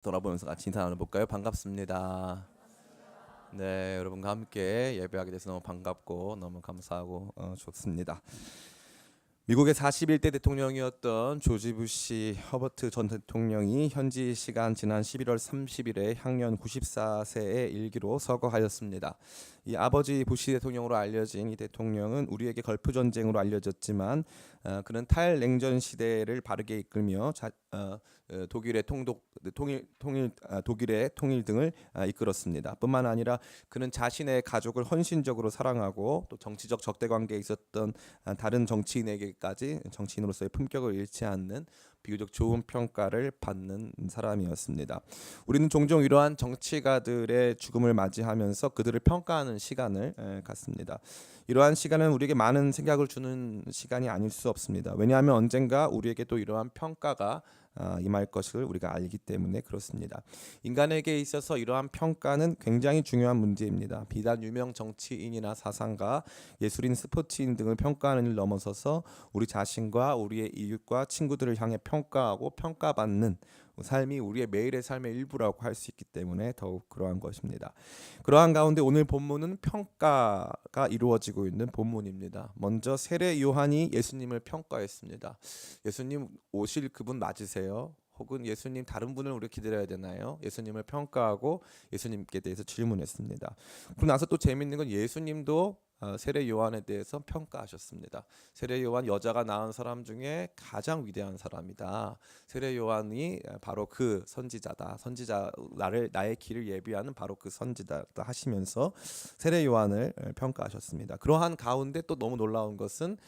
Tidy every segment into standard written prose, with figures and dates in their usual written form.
돌아보면서 같이 인사 나눠볼까요? 반갑습니다. 네, 여러분과 함께 예배하게 돼서 너무 반갑고 너무 감사하고 좋습니다. 미국의 41대 대통령이었던 조지 부시 허버트 전 대통령이 현지 시간 지난 11월 30일에 향년 94세의 일기로 서거하였습니다. 이 아버지 부시 대통령으로 알려진 이 대통령은 우리에게 걸프 전쟁으로 알려졌지만 그는 탈냉전 시대를 바르게 이끌며 독일의 독일의 통일 등을 이끌었습니다. 뿐만 아니라 그는 자신의 가족을 헌신적으로 사랑하고 또 정치적 적대 관계에 있었던 다른 정치인에게까지 정치인으로서의 품격을 잃지 않는 비교적 좋은 평가를 받는 사람이었습니다. 우리는 종종 이러한 정치가들의 죽음을 맞이하면서 그들을 평가하는 시간을 갖습니다. 이러한 시간은 우리에게 많은 생각을 주는 시간이 아닐 수 없습니다. 왜냐하면 언젠가 우리에게 또 이러한 평가가 임할 것을 우리가 알기 때문에 그렇습니다. 인간에게 있어서 이러한 평가는 굉장히 중요한 문제입니다. 비단 유명 정치인이나 사상가, 예술인, 스포츠인 등을 평가하는 일 넘어서서 우리 자신과 우리의 이웃과 친구들을 향해 평가하고 평가받는 삶이 우리의 매일의 삶의 일부라고 할 수 있기 때문에 더욱 그러한 것입니다. 그러한 가운데 오늘 본문은 평가가 이루어지고 있는 본문입니다. 먼저 세례 요한이 예수님을 평가했습니다. 예수님 오실 그분 맞으세요? 혹은 예수님 다른 분을 우리가 기다려야 되나요? 예수님을 평가하고 예수님께 대해서 질문했습니다. 그러고 나서 또 재밌는 건 예수님도 세례 요한에 대해서 평가하셨습니다. 세례 요한 여자가 낳은 사람 중에 가장 위대한 사람이다. 세례 요한이 바로 그 선지자다. 선지자 나의 길을 예비하는 바로 그 선지자다 하시면서 세례 요한을 평가하셨습니다. 그러한 가운데 또 너무 놀라운 것은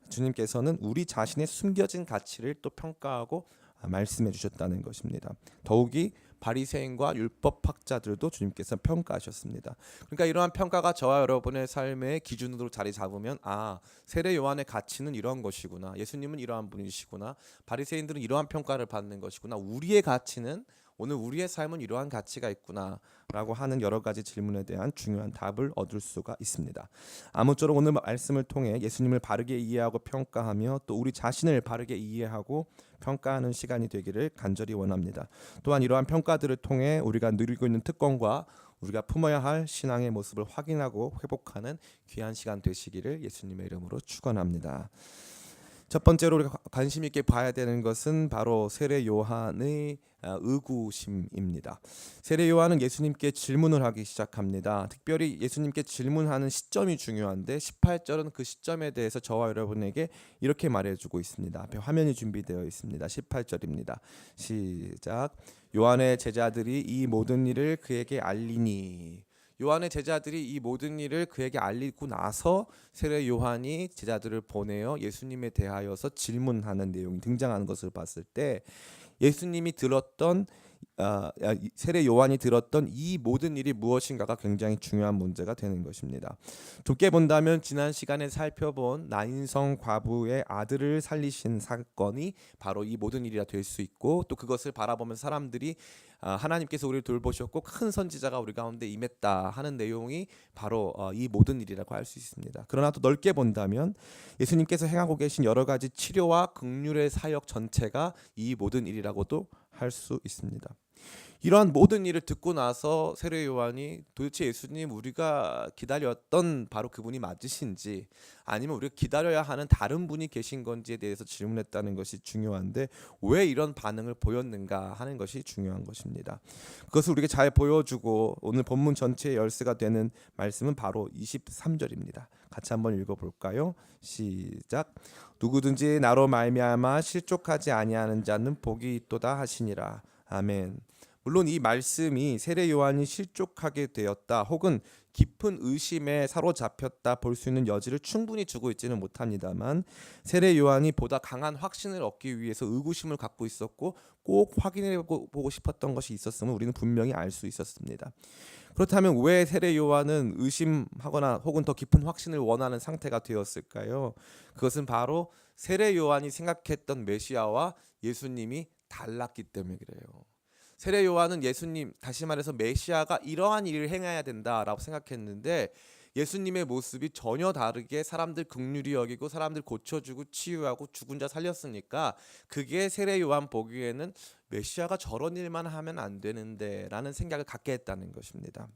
주님께서는 우리 자신의 숨겨진 가치를 또 평가하고 말씀해 주셨다는 것입니다. 더욱이 바리새인과 율법학자들도 주님께서 평가하셨습니다. 그러니까 이러한 평가가 저와 여러분의 삶의 기준으로 자리 잡으면 세례 요한의 가치는 이러한 것이구나. 예수님은 이러한 분이시구나. 바리새인들은 이러한 평가를 받는 것이구나. 우리의 가치는 오늘 우리의 삶은 이러한 가치가 있구나라고 하는 여러 가지 질문에 대한 중요한 답을 얻을 수가 있습니다. 아무쪼록 오늘 말씀을 통해 예수님을 바르게 이해하고 평가하며 또 우리 자신을 바르게 이해하고 평가하는 시간이 되기를 간절히 원합니다. 또한 이러한 평가들을 통해 우리가 누리고 있는 특권과 우리가 품어야 할 신앙의 모습을 확인하고 회복하는 귀한 시간 되시기를 예수님의 이름으로 축원합니다. 첫 번째로 우리가 관심 있게 봐야 되는 것은 바로 세례 요한의 의구심입니다. 세례 요한은 예수님께 질문을 하기 시작합니다. 특별히 예수님께 질문하는 시점이 중요한데 18절은 그 시점에 대해서 저와 여러분에게 이렇게 말해주고 있습니다. 앞에 화면이 준비되어 있습니다. 18절입니다. 시작. 요한의 제자들이 이 모든 일을 그에게 알리니. 요한의 제자들이 이 모든 일을 그에게 알리고 나서 세례 요한이 제자들을 보내어 예수님에 대하여서 질문하는 내용이 등장하는 것을 봤을 때 예수님이 들었던 세례 요한이 들었던 이 모든 일이 무엇인가가 굉장히 중요한 문제가 되는 것입니다. 좁게 본다면 지난 시간에 살펴본 나인성 과부의 아들을 살리신 사건이 바로 이 모든 일이라 될 수 있고 또 그것을 바라보면 사람들이 하나님께서 우리를 돌보셨고 큰 선지자가 우리 가운데 임했다 하는 내용이 바로 이 모든 일이라고 할 수 있습니다. 그러나 또 넓게 본다면 예수님께서 행하고 계신 여러 가지 치료와 긍휼의 사역 전체가 이 모든 일이라고도 할 수 있습니다. 이러한 모든 일을 듣고 나서 세례 요한이 도대체 예수님 우리가 기다렸던 바로 그분이 맞으신지 아니면 우리가 기다려야 하는 다른 분이 계신 건지에 대해서 질문했다는 것이 중요한데 왜 이런 반응을 보였는가 하는 것이 중요한 것입니다. 그것을 우리에게 잘 보여주고 오늘 본문 전체의 열쇠가 되는 말씀은 바로 23절입니다. 같이 한번 읽어볼까요? 시작. 누구든지 나로 말미암아 실족하지 아니하는 자는 복이 있도다 하시니라. 아멘. 물론 이 말씀이 세례 요한이 실족하게 되었다 혹은 깊은 의심에 사로잡혔다 볼 수 있는 여지를 충분히 주고 있지는 못합니다만 세례 요한이 보다 강한 확신을 얻기 위해서 의구심을 갖고 있었고 꼭 확인해 보고 싶었던 것이 있었음을 우리는 분명히 알 수 있었습니다. 그렇다면 왜 세례 요한은 의심하거나 혹은 더 깊은 확신을 원하는 상태가 되었을까요? 그것은 바로 세례 요한이 생각했던 메시아와 예수님이 달랐기 때문에 그래요. 세례 요한은 예수님, 다시 말해서 메시아가 이러한 일을 행해야 된다라고 생각했는데 예수님의 모습이 전혀 다르게 사람들 긍휼히 여기고 사람들 고쳐주고 치유하고 죽은 자 살렸으니까 그게 세례 요한 보기에는 메시아가 저런 일만 하면 안 되는데 라는 생각을 갖게 했다는 것입니다.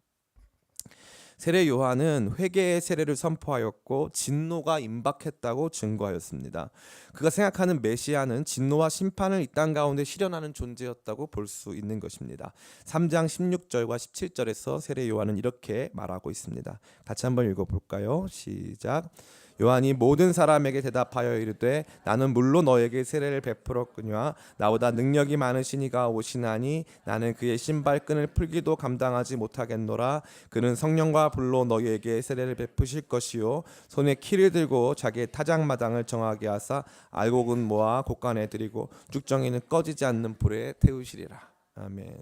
세례 요한은 회개의 세례를 선포하였고 진노가 임박했다고 증거하였습니다. 그가 생각하는 메시아는 진노와 심판을 이 땅 가운데 실현하는 존재였다고 볼 수 있는 것입니다. 3장 16절과 17절에서 세례 요한은 이렇게 말하고 있습니다. 같이 한번 읽어볼까요? 시작. 요한이 모든 사람에게 대답하여 이르되 나는 물로 너에게 세례를 베풀었거니와 나보다 능력이 많으신 이가 오시나니 나는 그의 신발끈을 풀기도 감당하지 못하겠노라. 그는 성령과 불로 너희에게 세례를 베푸실 것이요 손에 키를 들고 자기의 타작마당을 정하게 하사 알곡은 모아 곳간에 들이고 쭉정이는 꺼지지 않는 불에 태우시리라. 아멘.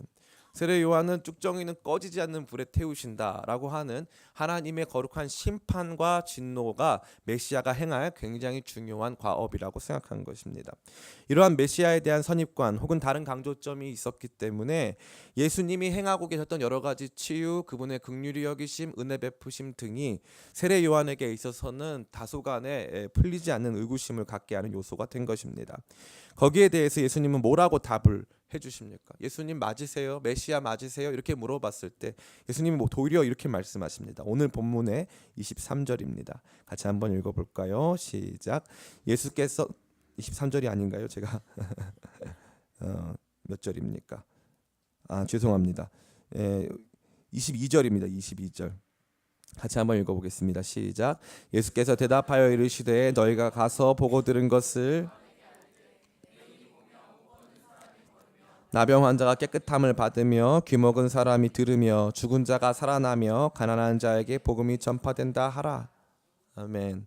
세례 요한은 쭉정이는 꺼지지 않는 불에 태우신다라고 하는 하나님의 거룩한 심판과 진노가 메시아가 행할 굉장히 중요한 과업이라고 생각한 것입니다. 이러한 메시아에 대한 선입관 혹은 다른 강조점이 있었기 때문에 예수님이 행하고 계셨던 여러 가지 치유, 그분의 긍휼히 여기심, 은혜 베푸심 등이 세례 요한에게 있어서는 다소간에 풀리지 않는 의구심을 갖게 하는 요소가 된 것입니다. 거기에 대해서 예수님은 뭐라고 답을 해주십니까? 예수님 맞으세요? 메시아 맞으세요? 이렇게 물어봤을 때 예수님은 도리어 이렇게 말씀하십니다. 오늘 본문의 23절입니다. 같이 한번 읽어볼까요? 시작. 예수께서 23절이 아닌가요? 제가 몇 절입니까? 죄송합니다. 22절입니다. 22절. 같이 한번 읽어보겠습니다. 시작. 예수께서 대답하여 이르시되 너희가 가서 보고 들은 것을 나병 환자가 깨끗함을 받으며 귀먹은 사람이 들으며 죽은 자가 살아나며 가난한 자에게 복음이 전파된다 하라. 아멘.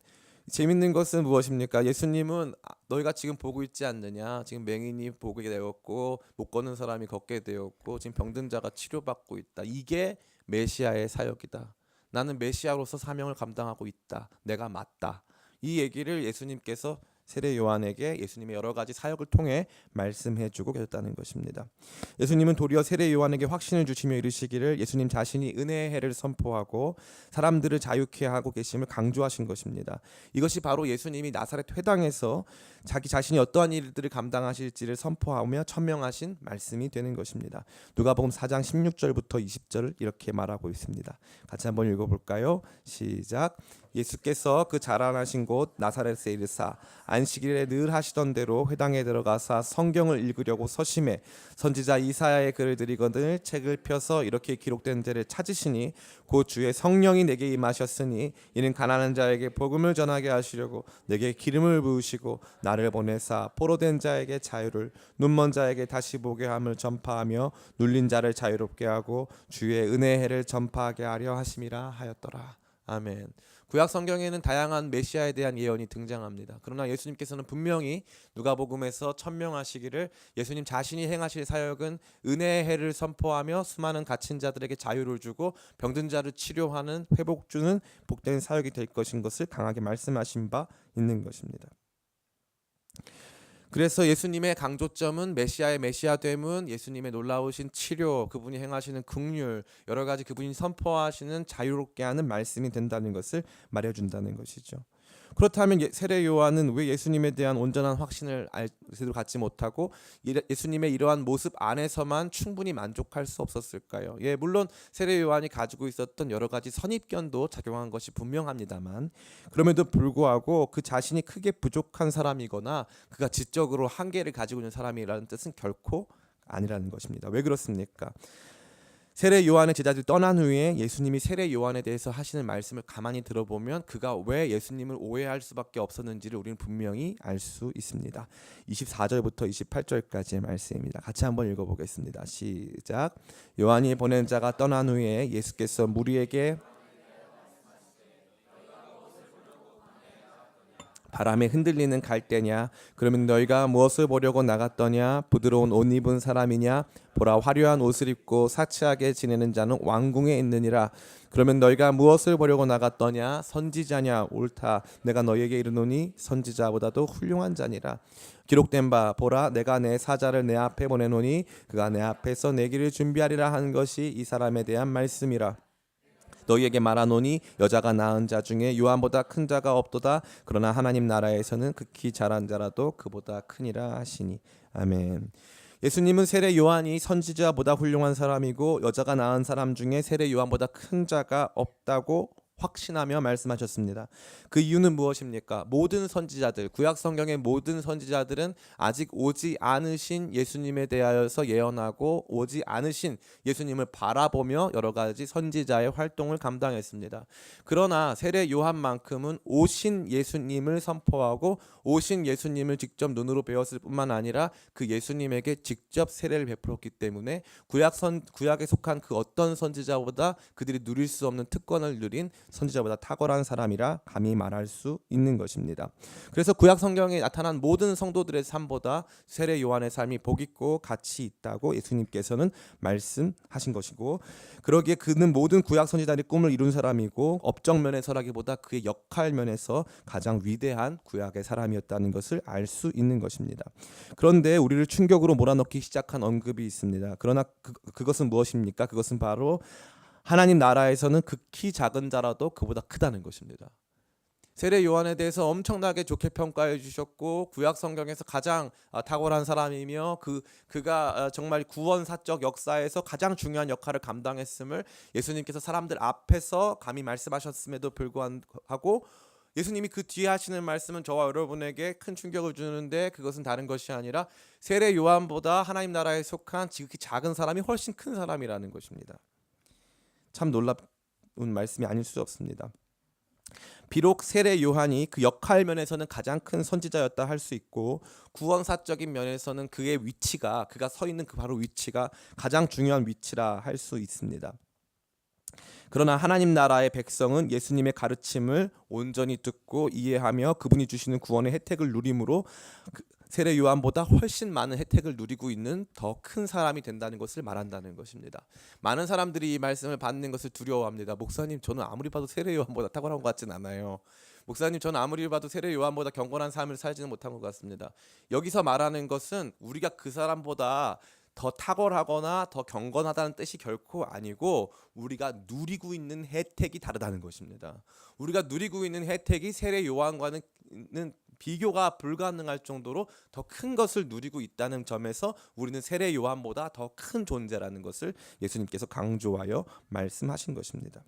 재밌는 것은 무엇입니까? 예수님은 너희가 지금 보고 있지 않느냐? 지금 맹인이 보게 되었고 못 걷는 사람이 걷게 되었고 지금 병든 자가 치료받고 있다. 이게 메시아의 사역이다. 나는 메시아로서 사명을 감당하고 있다. 내가 맞다. 이 얘기를 예수님께서 세례 요한에게 예수님의 여러 가지 사역을 통해 말씀해주고 계셨다는 것입니다. 예수님은 도리어 세례 요한에게 확신을 주시며 이르시기를 예수님 자신이 은혜의 해를 선포하고 사람들을 자유케 하고 계심을 강조하신 것입니다. 이것이 바로 예수님이 나사렛 회당에서 자기 자신이 어떠한 일들을 감당하실지를 선포하며 천명하신 말씀이 되는 것입니다. 누가복음 4장 16절부터 20절을 이렇게 말하고 있습니다. 같이 한번 읽어볼까요? 시작. 예수께서 그 자라나신 곳 나사렛에 이르사 안식일에 늘 하시던 대로 회당에 들어가사 성경을 읽으려고 서심해 선지자 이사야의 글을 들이거늘 책을 펴서 이렇게 기록된 데를 찾으시니 곧 주의 성령이 내게 임하셨으니 이는 가난한 자에게 복음을 전하게 하시려고 내게 기름을 부으시고 나를 보내사 포로된 자에게 자유를 눈먼 자에게 다시 보게 함을 전파하며 눌린 자를 자유롭게 하고 주의 은혜의 해를 전파하게 하려 하심이라 하였더라. 아멘. 구약 성경에는 다양한 메시아에 대한 예언이 등장합니다. 그러나 예수님께서는 분명히 누가복음에서 천명하시기를 예수님 자신이 행하실 사역은 은혜의 해를 선포하며 수많은 갇힌 자들에게 자유를 주고 병든 자를 치료하는 회복 주는 복된 사역이 될 것인 것을 강하게 말씀하신 바 있는 것입니다. 그래서 예수님의 강조점은 메시아의 메시아됨은 예수님의 놀라우신 치료, 그분이 행하시는 긍휼, 여러 가지 그분이 선포하시는 자유롭게 하는 말씀이 된다는 것을 말해준다는 것이죠. 그렇다면 세례 요한은 왜 예수님에 대한 온전한 확신을 제대로 갖지 못하고 예수님의 이러한 모습 안에서만 충분히 만족할 수 없었을까요? 물론 세례 요한이 가지고 있었던 여러 가지 선입견도 작용한 것이 분명합니다만 그럼에도 불구하고 그 자신이 크게 부족한 사람이거나 그가 지적으로 한계를 가지고 있는 사람이라는 뜻은 결코 아니라는 것입니다. 왜 그렇습니까? 세례 요한의 제자들이 떠난 후에 예수님이 세례 요한에 대해서 하시는 말씀을 가만히 들어보면 그가 왜 예수님을 오해할 수밖에 없었는지를 우리는 분명히 알 수 있습니다. 24절부터 28절까지의 말씀입니다. 같이 한번 읽어보겠습니다. 시작. 요한이 보낸 자가 떠난 후에 예수께서 무리에게 바람에 흔들리는 갈대냐? 그러면 너희가 무엇을 보려고 나갔더냐? 부드러운 옷 입은 사람이냐? 보라, 화려한 옷을 입고 사치하게 지내는 자는 왕궁에 있느니라. 그러면 너희가 무엇을 보려고 나갔더냐? 선지자냐? 옳다. 내가 너희에게 이르노니 선지자보다도 훌륭한 자니라. 기록된 바 보라, 내가 내 사자를 내 앞에 보내노니 그가 내 앞에서 내 길을 준비하리라 하는 것이 이 사람에 대한 말씀이라. 너희에게 말하노니 여자가 낳은 자 중에 요한보다 큰 자가 없도다. 그러나 하나님 나라에서는 극히 잘한 자라도 그보다 크니라 하시니. 아멘. 예수님은 세례 요한이 선지자보다 훌륭한 사람이고 여자가 낳은 사람 중에 세례 요한보다 큰 자가 없다고 확신하며 말씀하셨습니다. 그 이유는 무엇입니까? 모든 선지자들, 구약 성경의 모든 선지자들은 아직 오지 않으신 예수님에 대하여서 예언하고 오지 않으신 예수님을 바라보며 여러 가지 선지자의 활동을 감당했습니다. 그러나 세례 요한만큼은 오신 예수님을 선포하고 오신 예수님을 직접 눈으로 배웠을 뿐만 아니라 그 예수님에게 직접 세례를 베풀었기 때문에 구약에 속한 그 어떤 선지자보다 그들이 누릴 수 없는 특권을 누린 선지자보다 탁월한 사람이라 감히 말할 수 있는 것입니다. 그래서 구약 성경에 나타난 모든 성도들의 삶보다 세례 요한의 삶이 복있고 가치 있다고 예수님께서는 말씀하신 것이고, 그러기에 그는 모든 구약 선지자들의 꿈을 이룬 사람이고 업적 면에서라기보다 그의 역할 면에서 가장 위대한 구약의 사람이었다는 것을 알 수 있는 것입니다. 그런데 우리를 충격으로 몰아넣기 시작한 언급이 있습니다. 그러나 그것은 무엇입니까? 그것은 바로 하나님 나라에서는 극히 작은 자라도 그보다 크다는 것입니다. 세례 요한에 대해서 엄청나게 좋게 평가해 주셨고 구약 성경에서 가장 탁월한 사람이며 그가 정말 구원사적 역사에서 가장 중요한 역할을 감당했음을 예수님께서 사람들 앞에서 감히 말씀하셨음에도 불구하고 예수님이 그 뒤에 하시는 말씀은 저와 여러분에게 큰 충격을 주는데, 그것은 다른 것이 아니라 세례 요한보다 하나님 나라에 속한 지극히 작은 사람이 훨씬 큰 사람이라는 것입니다. 참 놀라운 말씀이 아닐 수 없습니다. 비록 세례 요한이 그 역할 면에서는 가장 큰 선지자였다 할 수 있고 구원사적인 면에서는 그의 위치가, 그가 서 있는 그 바로 위치가 가장 중요한 위치라 할 수 있습니다. 그러나 하나님 나라의 백성은 예수님의 가르침을 온전히 듣고 이해하며 그분이 주시는 구원의 혜택을 누림으로 세례 요한보다 훨씬 많은 혜택을 누리고 있는 더 큰 사람이 된다는 것을 말한다는 것입니다. 많은 사람들이 이 말씀을 받는 것을 두려워합니다. 목사님, 저는 아무리 봐도 세례 요한보다 탁월한 것 같진 않아요. 목사님, 저는 아무리 봐도 세례 요한보다 경건한 삶을 살지는 못한 것 같습니다. 여기서 말하는 것은 우리가 그 사람보다 더 탁월하거나 더 경건하다는 뜻이 결코 아니고 우리가 누리고 있는 혜택이 다르다는 것입니다. 우리가 누리고 있는 혜택이 세례 요한과는 비교가 불가능할 정도로 더 큰 것을 누리고 있다는 점에서 우리는 세례 요한보다 더 큰 존재라는 것을 예수님께서 강조하여 말씀하신 것입니다.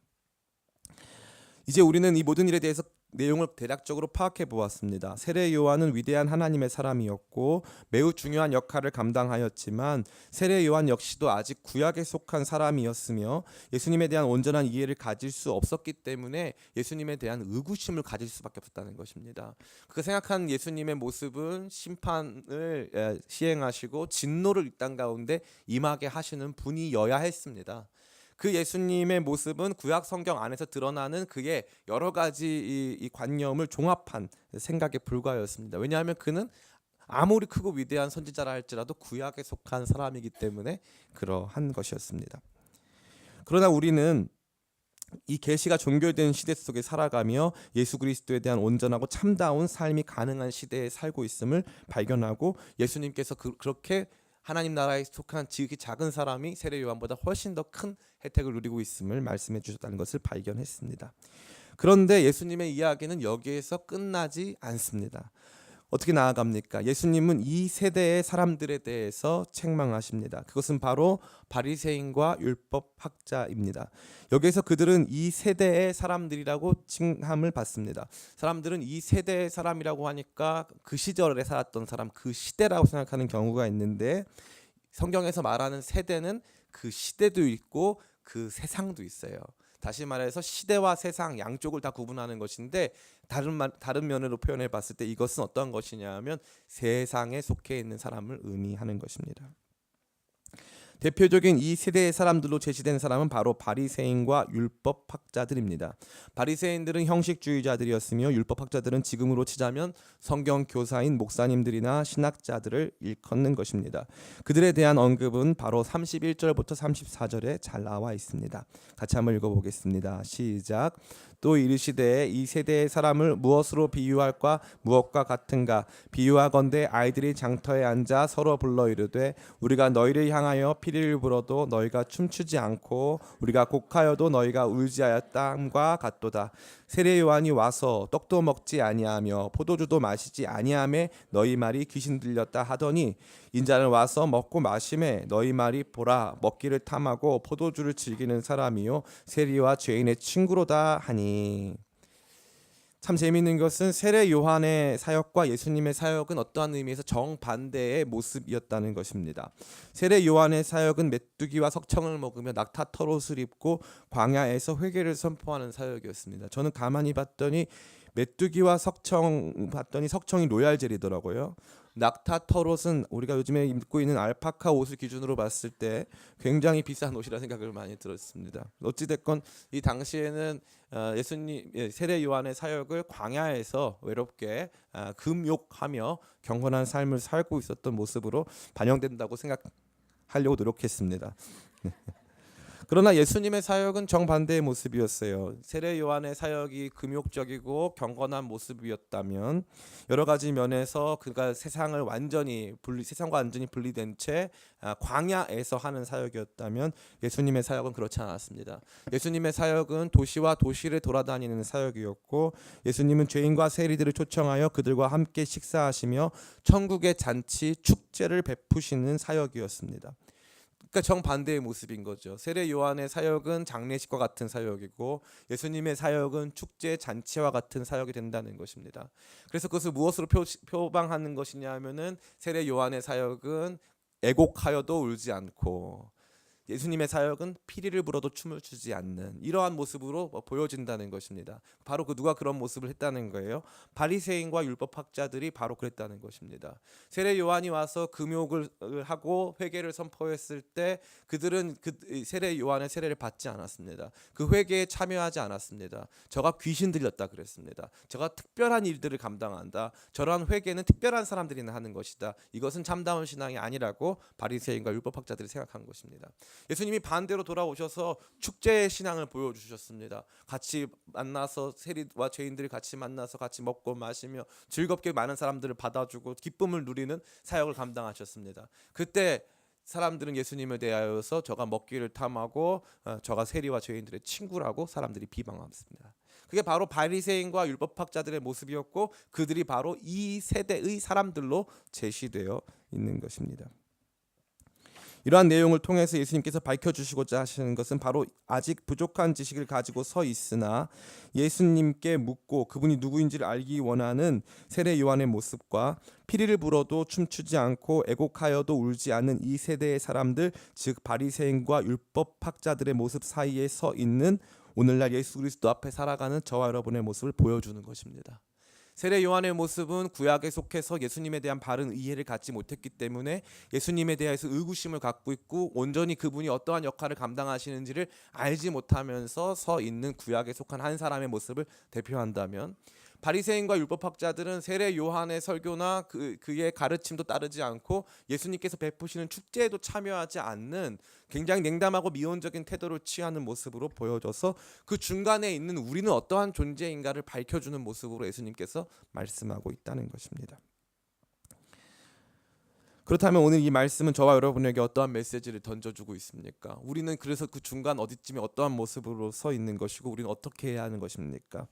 이제 우리는 이 모든 일에 대해서 내용을 대략적으로 파악해 보았습니다. 세례 요한은 위대한 하나님의 사람이었고 매우 중요한 역할을 감당하였지만 세례 요한 역시도 아직 구약에 속한 사람이었으며 예수님에 대한 온전한 이해를 가질 수 없었기 때문에 예수님에 대한 의구심을 가질 수밖에 없었다는 것입니다. 그 생각한 예수님의 모습은 심판을 시행하시고 진노를 이 땅 가운데 임하게 하시는 분이어야 했습니다. 그 예수님의 모습은 구약 성경 안에서 드러나는 그의 여러 가지 이 관념을 종합한 생각에 불과하였습니다. 왜냐하면 그는 아무리 크고 위대한 선지자라 할지라도 구약에 속한 사람이기 때문에 그러한 것이었습니다. 그러나 우리는 이 계시가 종결된 시대 속에 살아가며 예수 그리스도에 대한 온전하고 참다운 삶이 가능한 시대에 살고 있음을 발견하고 예수님께서 그렇게 하나님 나라에 속한 지극히 작은 사람이 세례 요한보다 훨씬 더 큰 혜택을 누리고 있음을 말씀해 주셨다는 것을 발견했습니다. 그런데 예수님의 이야기는 여기에서 끝나지 않습니다. 어떻게 나아갑니까? 예수님은 이 세대의 사람들에 대해서 책망하십니다. 그것은 바로 바리새인과 율법학자입니다. 여기에서 그들은 이 세대의 사람들이라고 칭함을 받습니다. 사람들은 이 세대의 사람이라고 하니까 그 시절에 살았던 사람, 그 시대라고 생각하는 경우가 있는데 성경에서 말하는 세대는 그 시대도 있고 그 세상도 있어요. 다시 말해서 시대와 세상 양쪽을 다 구분하는 것인데 다른 면으로 표현해 봤을 때 이것은 어떤 것이냐 하면 세상에 속해 있는 사람을 의미하는 것입니다. 대표적인 이 세대의 사람들로 제시된 사람은 바로 바리새인과 율법학자들입니다. 바리새인들은 형식주의자들이었으며 율법학자들은 지금으로 치자면 성경 교사인 목사님들이나 신학자들을 일컫는 것입니다. 그들에 대한 언급은 바로 31절부터 34절에 잘 나와 있습니다. 같이 한번 읽어보겠습니다. 시작. 또 이르시되 이 세대의 사람을 무엇으로 비유할까? 무엇과 같은가? 비유하건대 아이들이 장터에 앉아 서로 불러 이르되 우리가 너희를 향하여 피 피리를 불어도 너희가 춤추지 않고 우리가 곡하여도 너희가 울지 하였다함과 같도다. 세례 요한이 와서 떡도 먹지 아니하며 포도주도 마시지 아니하매 너희 말이 귀신 들렸다 하더니 인자는 와서 먹고 마심에 너희 말이 보라 먹기를 탐하고 포도주를 즐기는 사람이요 세리와 죄인의 친구로다 하니. 참 재미있는 것은 세례 요한의 사역과 예수님의 사역은 어떠한 의미에서 정반대의 모습이었다는 것입니다. 세례 요한의 사역은 메뚜기와 석청을 먹으며 낙타 털옷을 입고 광야에서 회개를 선포하는 사역이었습니다. 저는 가만히 봤더니 메뚜기와 석청 봤더니 석청이 로얄 젤이더라고요. 낙타 털옷은 우리가 요즘에 입고 있는 알파카 옷을 기준으로 봤을 때 굉장히 비싼 옷이라 생각을 많이 들었습니다. 어찌 됐건 이 당시에는 예수님 세례 요한의 사역을 광야에서 외롭게 금욕하며 경건한 삶을 살고 있었던 모습으로 반영된다고 생각하려고 노력했습니다. 그러나 예수님의 사역은 정반대의 모습이었어요. 세례 요한의 사역이 금욕적이고 경건한 모습이었다면 여러 가지 면에서 그가 세상과 완전히 분리된 채 광야에서 하는 사역이었다면 예수님의 사역은 그렇지 않았습니다. 예수님의 사역은 도시와 도시를 돌아다니는 사역이었고 예수님은 죄인과 세리들을 초청하여 그들과 함께 식사하시며 천국의 잔치 축제를 베푸시는 사역이었습니다. 그러니까 정반대의 모습인 거죠. 세례 요한의 사역은 장례식과 같은 사역이고 예수님의 사역은 축제 잔치와 같은 사역이 된다는 것입니다. 그래서 그것을 무엇으로 표방하는 것이냐 하면은 세례 요한의 사역은 애곡하여도 울지 않고 예수님의 사역은 피리를 불어도 춤을 추지 않는 이러한 모습으로 보여진다는 것입니다. 바로 누가 그런 모습을 했다는 거예요? 바리새인과 율법학자들이 바로 그랬다는 것입니다. 세례 요한이 와서 금욕을 하고 회개를 선포했을 때 그들은 세례 요한의 세례를 받지 않았습니다. 그 회개에 참여하지 않았습니다. 저가 귀신 들렸다 그랬습니다. 저가 특별한 일들을 감당한다. 저러한 회개는 특별한 사람들이 하는 것이다. 이것은 참다운 신앙이 아니라고 바리새인과 율법학자들이 생각한 것입니다. 예수님이 반대로 돌아오셔서 축제의 신앙을 보여주셨습니다. 같이 만나서 세리와 죄인들이 같이 만나서 같이 먹고 마시며 즐겁게 많은 사람들을 받아주고 기쁨을 누리는 사역을 감당하셨습니다. 그때 사람들은 예수님에 대하여서 저가 먹기를 탐하고 저가 세리와 죄인들의 친구라고 사람들이 비방했습니다. 그게 바로 바리새인과 율법학자들의 모습이었고 그들이 바로 이 세대의 사람들로 제시되어 있는 것입니다. 이러한 내용을 통해서 예수님께서 밝혀주시고자 하시는 것은 바로 아직 부족한 지식을 가지고 서 있으나 예수님께 묻고 그분이 누구인지를 알기 원하는 세례 요한의 모습과 피리를 불어도 춤추지 않고 애곡하여도 울지 않는 이 세대의 사람들, 즉 바리새인과 율법학자들의 모습 사이에 서 있는 오늘날 예수 그리스도 앞에 살아가는 저와 여러분의 모습을 보여주는 것입니다. 세례 요한의 모습은 구약에 속해서 예수님에 대한 바른 이해를 갖지 못했기 때문에 예수님에 대해서 의구심을 갖고 있고 온전히 그분이 어떠한 역할을 감당하시는지를 알지 못하면서 서 있는 구약에 속한 한 사람의 모습을 대표한다면 바리새인과 율법학자들은 세례 요한의 설교나 그의 가르침도 따르지 않고 예수님께서 베푸시는 축제에도 참여하지 않는 굉장히 냉담하고 미온적인 태도를 취하는 모습으로 보여져서 그 중간에 있는 우리는 어떠한 존재인가를 밝혀주는 모습으로 예수님께서 말씀하고 있다는 것입니다. 그렇다면 오늘 이 말씀은 저와 여러분에게 어떠한 메시지를 던져주고 있습니까? 우리는 그래서 그 중간 어디쯤에 어떠한 모습으로 서 있는 것이고 우리는 어떻게 해야 하는 것입니까?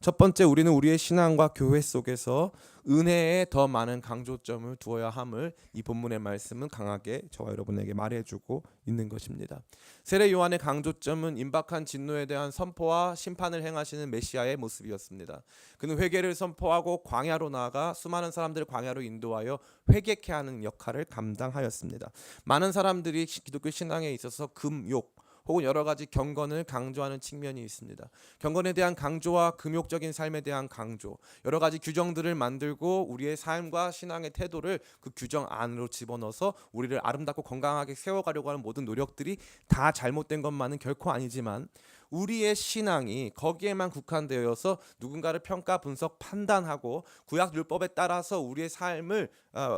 첫 번째, 우리는 우리의 신앙과 교회 속에서 은혜에 더 많은 강조점을 두어야 함을 이 본문의 말씀은 강하게 저와 여러분에게 말해주고 있는 것입니다. 세례 요한의 강조점은 임박한 진노에 대한 선포와 심판을 행하시는 메시아의 모습이었습니다. 그는 회개를 선포하고 광야로 나아가 수많은 사람들을 광야로 인도하여 회개케 하는 역할을 감당하였습니다. 많은 사람들이 기독교 신앙에 있어서 금욕 혹은 여러 가지 경건을 강조하는 측면이 있습니다. 경건에 대한 강조와 금욕적인 삶에 대한 강조, 여러 가지 규정들을 만들고 우리의 삶과 신앙의 태도를 그 규정 안으로 집어넣어서 우리를 아름답고 건강하게 세워가려고 하는 모든 노력들이 다 잘못된 것만은 결코 아니지만 우리의 신앙이 거기에만 국한되어서 누군가를 평가, 분석, 판단하고 구약 율법에 따라서 우리의 삶을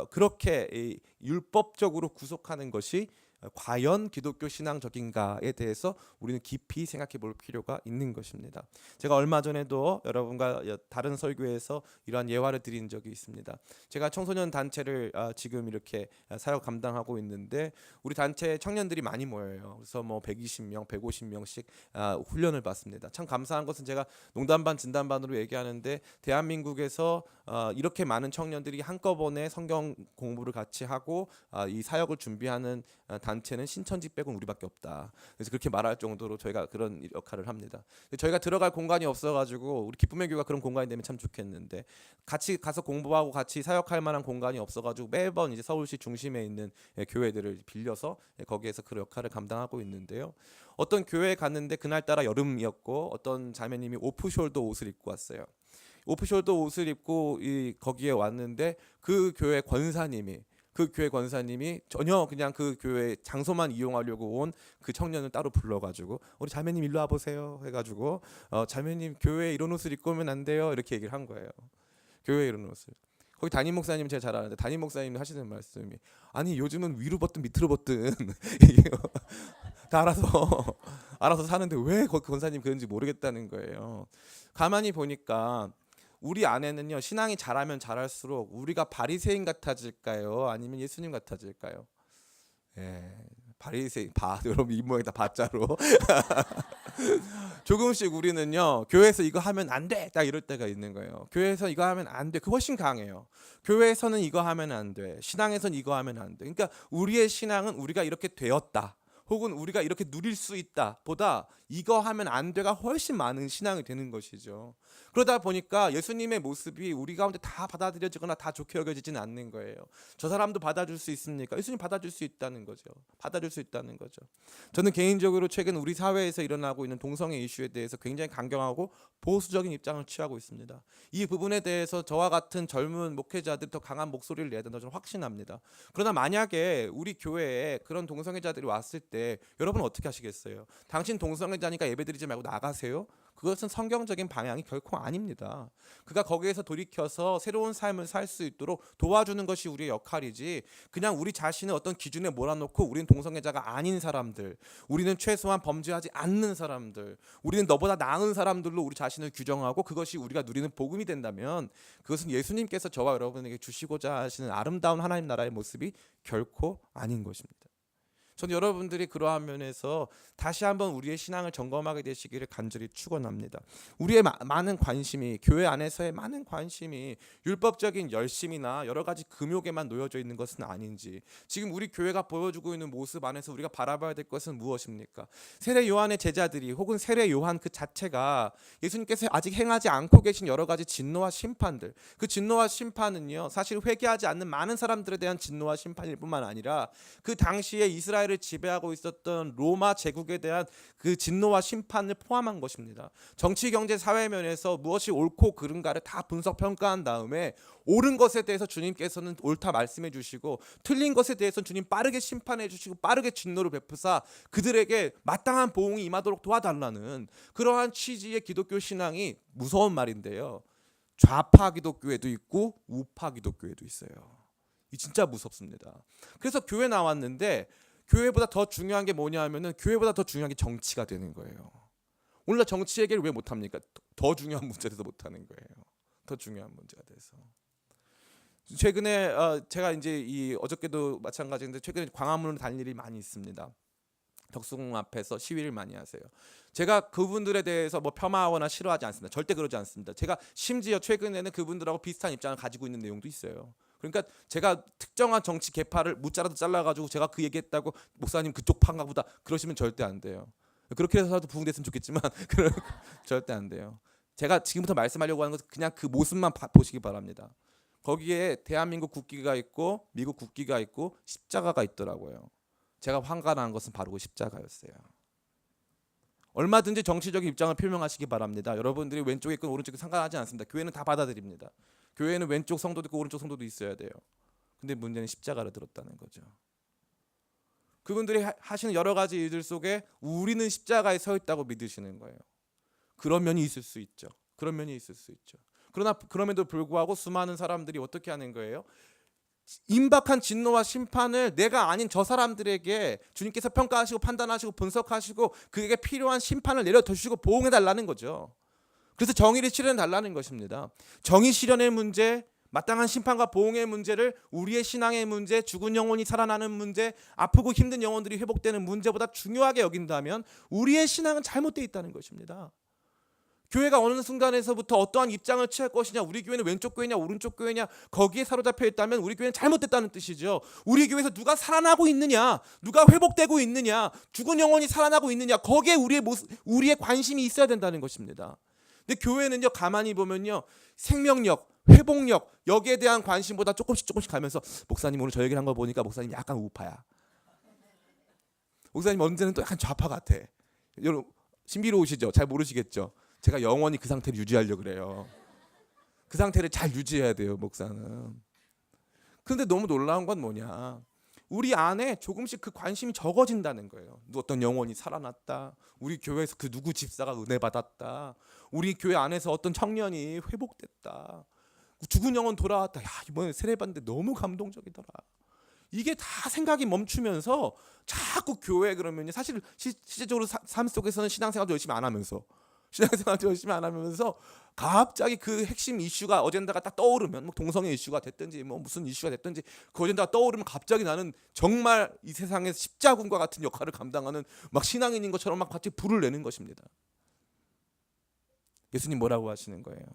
그렇게 율법적으로 구속하는 것이 과연 기독교 신앙적인가에 대해서 우리는 깊이 생각해 볼 필요가 있는 것입니다. 제가 얼마 전에도 여러분과 다른 설교에서 이러한 예화를 드린 적이 있습니다. 제가 청소년 단체를 지금 이렇게 사역 감당하고 있는데 우리 단체에 청년들이 많이 모여요. 그래서 뭐 120명, 150명씩 훈련을 받습니다. 참 감사한 것은 제가 농담 반 진담 반으로 얘기하는데 대한민국에서 이렇게 많은 청년들이 한꺼번에 성경 공부를 같이 하고 이 사역을 준비하는 단체는 신천지 빼고는 우리밖에 없다. 그래서 그렇게 말할 정도로 저희가 그런 역할을 합니다. 저희가 들어갈 공간이 없어가지고 우리 기쁨의 교회가 그런 공간이 되면 참 좋겠는데 같이 가서 공부하고 같이 사역할 만한 공간이 없어가지고 매번 이제 서울시 중심에 있는 교회들을 빌려서 거기에서 그 역할을 감당하고 있는데요. 어떤 교회에 갔는데 그날따라 여름이었고 어떤 자매님이 오프숄더 옷을 입고 왔어요. 오프숄더 옷을 입고 거기에 왔는데 그 교회 권사님이 전혀 그냥 그 교회 장소만 이용하려고 온 그 청년을 따로 불러가지고 우리 자매님 일로 와보세요 해가지고 자매님 교회에 이런 옷을 입고 오면 안 돼요 이렇게 얘기를 한 거예요. 교회에 이런 옷을. 거기 담임 목사님 제가 잘 아는데 담임 목사님이 하시는 말씀이 아니 요즘은 위로 벗든 밑으로 벗든 다 알아서 사는데 왜 권사님 그런지 모르겠다는 거예요. 가만히 보니까 우리 안에는요 신앙이 자라면 자랄수록 우리가 바리새인 같아질까요? 아니면 예수님 같아질까요? 예, 바리새인 여러분 이 모양 다 바자로 조금씩 우리는요 교회에서 이거 하면 안 돼 딱 이럴 때가 있는 거예요. 교회에서 이거 하면 안 돼 그 훨씬 강해요. 교회에서는 이거 하면 안 돼, 신앙에서는 이거 하면 안 돼. 그러니까 우리의 신앙은 우리가 이렇게 되었다 혹은 우리가 이렇게 누릴 수 있다 보다 이거 하면 안 돼가 훨씬 많은 신앙이 되는 것이죠. 그러다 보니까 예수님의 모습이 우리 가운데 다 받아들여지거나 다 좋게 여겨지지는 않는 거예요. 저 사람도 받아줄 수 있습니까? 예수님 받아줄 수 있다는 거죠. 받아줄 수 있다는 거죠. 저는 개인적으로 최근 우리 사회에서 일어나고 있는 동성애 이슈에 대해서 굉장히 강경하고 보수적인 입장을 취하고 있습니다. 이 부분에 대해서 저와 같은 젊은 목회자들이 더 강한 목소리를 내야 된다고 저는 확신합니다. 그러나 만약에 우리 교회에 그런 동성애자들이 왔을 때 여러분 어떻게 하시겠어요? 당신 동성애자니까 예배드리지 말고 나가세요? 그것은 성경적인 방향이 결코 아닙니다. 그가 거기에서 돌이켜서 새로운 삶을 살 수 있도록 도와주는 것이 우리의 역할이지 그냥 우리 자신을 어떤 기준에 몰아놓고 우리는 동성애자가 아닌 사람들, 우리는 최소한 범죄하지 않는 사람들, 우리는 너보다 나은 사람들로 우리 자신을 규정하고 그것이 우리가 누리는 복음이 된다면 그것은 예수님께서 저와 여러분에게 주시고자 하시는 아름다운 하나님 나라의 모습이 결코 아닌 것입니다. 저는 여러분들이 그러한 면에서 다시 한번 우리의 신앙을 점검하게 되시기를 간절히 축원합니다. 우리의 많은 관심이 교회 안에서의 많은 관심이 율법적인 열심이나 여러 가지 금욕에만 놓여져 있는 것은 아닌지 지금 우리 교회가 보여주고 있는 모습 안에서 우리가 바라봐야 될 것은 무엇입니까? 세례 요한의 제자들이 혹은 세례 요한 그 자체가 예수님께서 아직 행하지 않고 계신 여러 가지 진노와 심판들 그 진노와 심판은요 사실 회개하지 않는 많은 사람들에 대한 진노와 심판일 뿐만 아니라 그 당시에 이스라엘 을 지배하고 있었던 로마 제국에 대한 그 진노와 심판을 포함한 것입니다. 정치, 경제, 사회 면에서 무엇이 옳고 그른가를 다 분석 평가한 다음에 옳은 것에 대해서 주님께서는 옳다 말씀해 주시고 틀린 것에 대해서는 주님 빠르게 심판해 주시고 빠르게 진노를 베푸사 그들에게 마땅한 보응이 임하도록 도와달라는 그러한 취지의 기독교 신앙이 무서운 말인데요. 좌파 기독교에도 있고 우파 기독교에도 있어요. 이 진짜 무섭습니다. 그래서 교회 나왔는데 교회보다 더 중요한 게 뭐냐 하면은 교회보다 더 중요한 게 정치가 되는 거예요. 오늘날 정치 얘기를 왜 못합니까? 더 중요한 문제에 대해서 못하는 거예요. 더 중요한 문제가 돼서. 최근에 제가 이제 어저께도 마찬가지인데 최근에 광화문으로 다닐 일이 많이 있습니다. 덕수궁 앞에서 시위를 많이 하세요. 제가 그분들에 대해서 뭐 폄하하거나 싫어하지 않습니다. 절대 그러지 않습니다. 제가 심지어 최근에는 그분들하고 비슷한 입장을 가지고 있는 내용도 있어요. 그러니까 제가 특정한 정치 계파를 무자라도 잘라가지고 제가 그 얘기했다고 목사님 그쪽 파인가 보다 그러시면 절대 안 돼요. 그렇게 해서라도 부흥됐으면 좋겠지만 절대 안 돼요. 제가 지금부터 말씀하려고 하는 것은 그냥 그 모습만 보시기 바랍니다. 거기에 대한민국 국기가 있고 미국 국기가 있고 십자가가 있더라고요. 제가 화가 난 것은 바로 그 십자가였어요. 얼마든지 정치적인 입장을 표명하시기 바랍니다. 여러분들이 왼쪽에 있건 오른쪽에 상관하지 않습니다. 교회는 다 받아들입니다. 교회는 왼쪽 성도도 있고 오른쪽 성도도 있어야 돼요. 근데 문제는 십자가를 들었다는 거죠. 그분들이 하시는 여러 가지 일들 속에 우리는 십자가에 서 있다고 믿으시는 거예요. 그런 면이 있을 수 있죠. 그런 면이 있을 수 있죠. 그러나 그럼에도 불구하고 수많은 사람들이 어떻게 하는 거예요? 임박한 진노와 심판을 내가 아닌 저 사람들에게 주님께서 평가하시고 판단하시고 분석하시고 그에게 필요한 심판을 내려주시고 보응해달라는 거죠. 그래서 정의를 실현해달라는 것입니다. 정의 실현의 문제, 마땅한 심판과 보응의 문제를 우리의 신앙의 문제, 죽은 영혼이 살아나는 문제, 아프고 힘든 영혼들이 회복되는 문제보다 중요하게 여긴다면 우리의 신앙은 잘못되어 있다는 것입니다. 교회가 어느 순간에서부터 어떠한 입장을 취할 것이냐, 우리 교회는 왼쪽 교회냐 오른쪽 교회냐 거기에 사로잡혀 있다면 우리 교회는 잘못됐다는 뜻이죠. 우리 교회에서 누가 살아나고 있느냐, 누가 회복되고 있느냐, 죽은 영혼이 살아나고 있느냐, 거기에 우리의 관심이 있어야 된다는 것입니다. 근데 교회는요, 가만히 보면요, 생명력, 회복력 여기에 대한 관심보다 조금씩 가면서 목사님 오늘 저 얘기를 한 거 보니까 목사님 약간 우파야. 목사님 언제는 또 약간 좌파 같아. 여러분 신비로우시죠? 잘 모르시겠죠? 제가 영원히 그 상태를 유지하려고 그래요. 그 상태를 잘 유지해야 돼요, 목사는. 그런데 너무 놀라운 건 뭐냐, 우리 안에 조금씩 그 관심이 적어진다는 거예요. 어떤 영혼이 살아났다, 우리 교회에서 그 누구 집사가 은혜 받았다, 우리 교회 안에서 어떤 청년이 회복됐다, 죽은 영혼 돌아왔다, 야 이번에 세례 받는데 너무 감동적이더라. 이게 다 생각이 멈추면서 자꾸 교회 그러면요, 사실 실제적으로 삶 속에서는 신앙생활도 열심히 안 하면서 갑자기 그 핵심 이슈가 어젠다가 딱 떠오르면, 뭐 동성애 이슈가 됐든지 뭐 무슨 이슈가 됐든지 그 어젠다가 떠오르면 갑자기 나는 정말 이 세상에서 십자군과 같은 역할을 감당하는 막 신앙인인 것처럼 막 같이 불을 내는 것입니다. 예수님 뭐라고 하시는 거예요?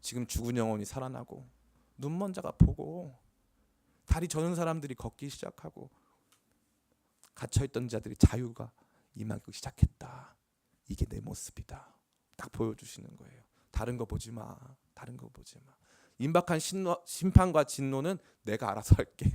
지금 죽은 영혼이 살아나고 눈먼 자가 보고 다리 저는 사람들이 걷기 시작하고 갇혀있던 자들이 자유가 임하기 시작했다. 이게 내 모습이다. 딱 보여주시는 거예요. 다른 거 보지 마. 다른 거 보지 마. 임박한 심판과 진노는 내가 알아서 할게.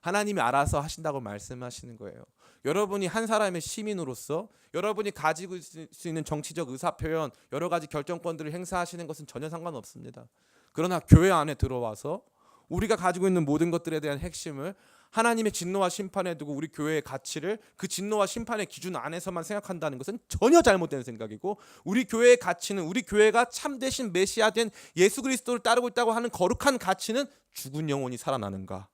하나님이 알아서 하신다고 말씀하시는 거예요. 여러분이 한 사람의 시민으로서 여러분이 가지고 있을 수 있는 정치적 의사표현, 여러 가지 결정권들을 행사하시는 것은 전혀 상관없습니다. 그러나 교회 안에 들어와서 우리가 가지고 있는 모든 것들에 대한 핵심을 하나님의 진노와 심판에 두고 우리 교회의 가치를 그 진노와 심판의 기준 안에서만 생각한다는 것은 전혀 잘못된 생각이고, 우리 교회의 가치는, 우리 교회가 참되신 메시아된 예수 그리스도를 따르고 있다고 하는 거룩한 가치는 죽은 영혼이 살아나는가,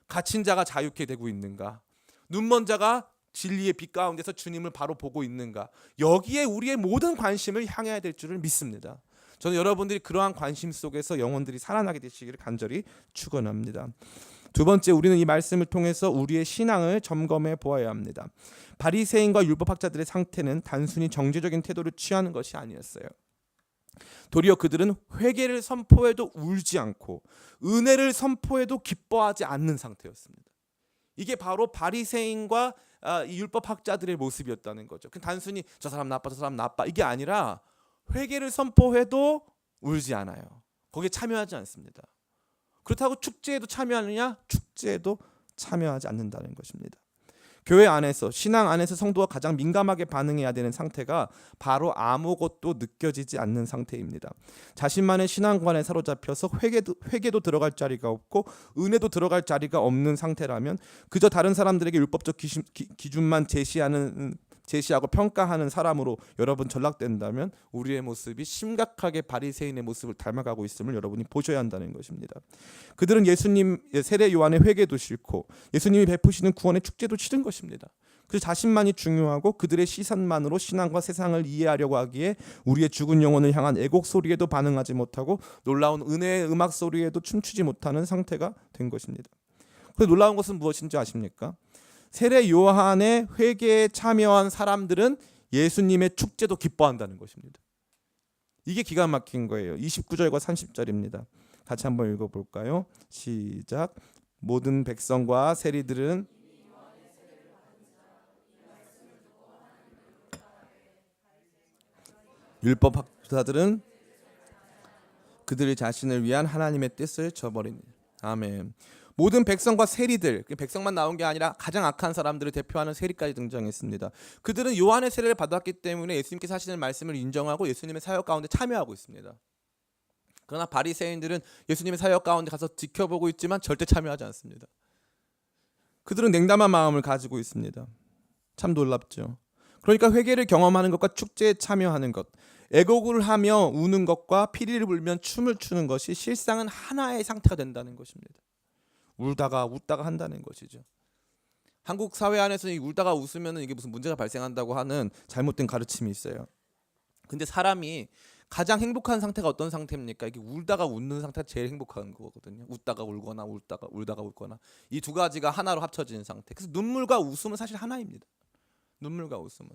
갇힌 자가 자유케 되고 있는가, 눈먼 자가 진리의 빛 가운데서 주님을 바로 보고 있는가, 여기에 우리의 모든 관심을 향해야 될 줄을 믿습니다. 저는 여러분들이 그러한 관심 속에서 영혼들이 살아나게 되시기를 간절히 축원합니다. 두 번째, 우리는 이 말씀을 통해서 우리의 신앙을 점검해 보아야 합니다. 바리새인과 율법학자들의 상태는 단순히 정죄적인 태도를 취하는 것이 아니었어요. 도리어 그들은 회개를 선포해도 울지 않고 은혜를 선포해도 기뻐하지 않는 상태였습니다. 이게 바로 바리새인과 이 율법학자들의 모습이었다는 거죠. 단순히 저 사람 나빠, 저 사람 나빠 이게 아니라 회개를 선포해도 울지 않아요. 거기에 참여하지 않습니다. 그렇다고 축제에도 참여하느냐? 축제에도 참여하지 않는다는 것입니다. 교회 안에서, 신앙 안에서 성도가 가장 민감하게 반응해야 되는 상태가 바로 아무것도 느껴지지 않는 상태입니다. 자신만의 신앙관에 사로잡혀서 회개도 들어갈 자리가 없고 은혜도 들어갈 자리가 없는 상태라면 그저 다른 사람들에게 율법적 기준만 제시하고 평가하는 사람으로 여러분 전락된다면 우리의 모습이 심각하게 바리새인의 모습을 닮아가고 있음을 여러분이 보셔야 한다는 것입니다. 그들은 예수님 세례 요한의 회개도 싫고 예수님이 베푸시는 구원의 축제도 싫은 것입니다. 그래서 자신만이 중요하고 그들의 시선만으로 신앙과 세상을 이해하려고 하기에 우리의 죽은 영혼을 향한 애곡 소리에도 반응하지 못하고 놀라운 은혜의 음악 소리에도 춤추지 못하는 상태가 된 것입니다. 그래서 놀라운 것은 무엇인지 아십니까? 세례 요한의 회개에 참여한 사람들은 예수님의 축제도 기뻐한다는 것입니다. 이게 기가 막힌 거예요. 29절과 30절입니다. 같이 한번 읽어볼까요? 시작. 모든 백성과 세리들은 율법학자들은 그들의 자신을 위한 하나님의 뜻을 저버리니. 아멘. 모든 백성과 세리들, 백성만 나온 게 아니라 가장 악한 사람들을 대표하는 세리까지 등장했습니다. 그들은 요한의 세례를 받았기 때문에 예수님께서 하시는 말씀을 인정하고 예수님의 사역 가운데 참여하고 있습니다. 그러나 바리새인들은 예수님의 사역 가운데 가서 지켜보고 있지만 절대 참여하지 않습니다. 그들은 냉담한 마음을 가지고 있습니다. 참 놀랍죠. 그러니까 회개를 경험하는 것과 축제에 참여하는 것, 애곡을 하며 우는 것과 피리를 불면 춤을 추는 것이 실상은 하나의 상태가 된다는 것입니다. 울다가 웃다가 한다는 것이죠. 한국 사회 안에서 이 울다가 웃으면 이게 무슨 문제가 발생한다고 하는 잘못된 가르침이 있어요. 근데 사람이 가장 행복한 상태가 어떤 상태입니까? 이게 울다가 웃는 상태가 제일 행복한 거거든요. 웃다가 울거나 울다가 울거나 이 두 가지가 하나로 합쳐진 상태. 그래서 눈물과 웃음은 사실 하나입니다. 눈물과 웃음은